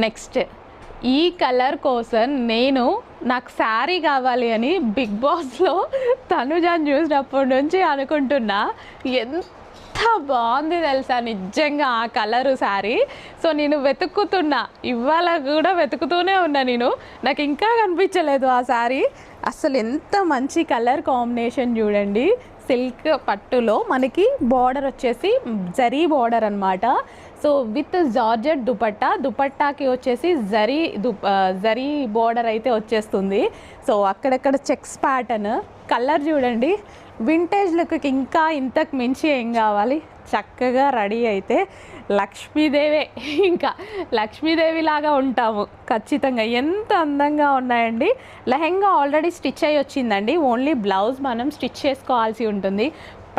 Next ఈ colour కోసం నాకు శారీ కావాలి అని బిగ్ బాస్లో తనుజాని చూసినప్పటి నుంచి అనుకుంటున్నా. ఎంత బాగుంది తెలుసా నిజంగా ఆ కలరు శారీ. సో నేను వెతుక్కుతున్నా, ఇవాళ కూడా వెతుకుతూనే ఉన్నా నేను. నాకు ఇంకా కనిపించలేదు ఆ శారీ. అసలు ఎంత మంచి కలర్ కాంబినేషన్ చూడండి. సిల్క్ పట్టులో మనకి బార్డర్ వచ్చేసి జరీ బార్డర్ అనమాట. సో విత్ జార్జెట్ దుపట్టాకి వచ్చేసి జరీ బార్డర్ అయితే వచ్చేస్తుంది. సో అక్కడక్కడ చెక్స్ ప్యాటర్న్. కలర్ చూడండి, వింటేజ్ లుక్కి ఇంకా ఇంతకు మించి ఏం కావాలి. చక్కగా రెడీ అయితే లక్ష్మీదేవే, ఇంకా లక్ష్మీదేవి లాగా ఉంటాము ఖచ్చితంగా. ఎంత అందంగా ఉన్నాయండి. లెహెంగా ఆల్రెడీ స్టిచ్ అయ్యి వచ్చిందండి. ఓన్లీ బ్లౌజ్ మనం స్టిచ్ చేసుకోవాల్సి ఉంటుంది.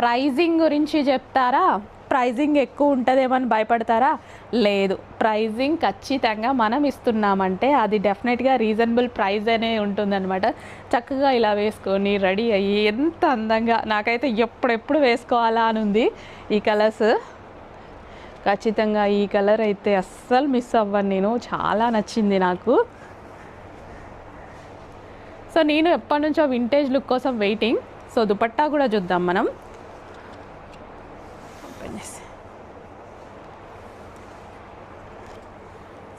ప్రైజింగ్ గురించి చెప్తారా? ప్రైజింగ్ ఎక్కువ ఉంటుందేమని భయపడతారా? లేదు, ప్రైజింగ్ ఖచ్చితంగా మనం ఇస్తున్నామంటే అది డెఫినెట్గా రీజనబుల్ ప్రైస్ అనే ఉంటుందన్నమాట. చక్కగా ఇలా వేసుకొని రెడీ అయ్యి ఎంత అందంగా, నాకైతే ఎప్పుడెప్పుడు వేసుకోవాలా అని ఉంది ఈ కలర్స్. ఖచ్చితంగా ఈ కలర్ అయితే అస్సలు మిస్ అవ్వను నేను, చాలా నచ్చింది నాకు. సో నేను ఎప్పటి నుంచో వింటేజ్ లుక్ కోసం వెయిటింగ్. సో దుపట్టా కూడా చూద్దాం మనం.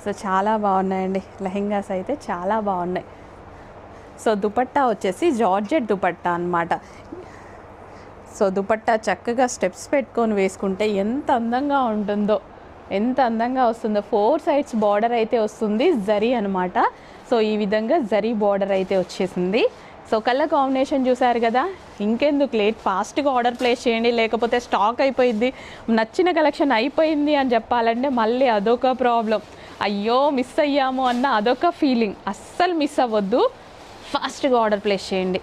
సో చాలా బాగున్నాయండి లెహెంగాస్ అయితే, చాలా బాగున్నాయి. సో దుపట్టా వచ్చేసి జార్జెట్ దుపట్టా అనమాట. సో దుపట్టా చక్కగా స్టెప్స్ పెట్టుకొని వేసుకుంటే ఎంత అందంగా ఉంటుందో, ఎంత అందంగా వస్తుందో. 4 సైడ్స్ బార్డర్ అయితే వస్తుంది, జరీ అనమాట. సో ఈ విధంగా జరీ బార్డర్ అయితే వచ్చేసింది. సో కలర్ కాంబినేషన్ చూసారు కదా, ఇంకెందుకు లేట్, ఫాస్ట్గా ఆర్డర్ ప్లేస్ చేయండి, లేకపోతే స్టాక్ అయిపోయింది, నచ్చిన కలెక్షన్ అయిపోయింది అని చెప్పాలంటే మళ్ళీ అదొక ప్రాబ్లం. అయ్యో మిస్ అయ్యాము అన్న అదొక ఫీలింగ్. అస్సలు మిస్ అవ్వద్దు, ఫాస్ట్గా ఆర్డర్ ప్లేస్ చేయండి.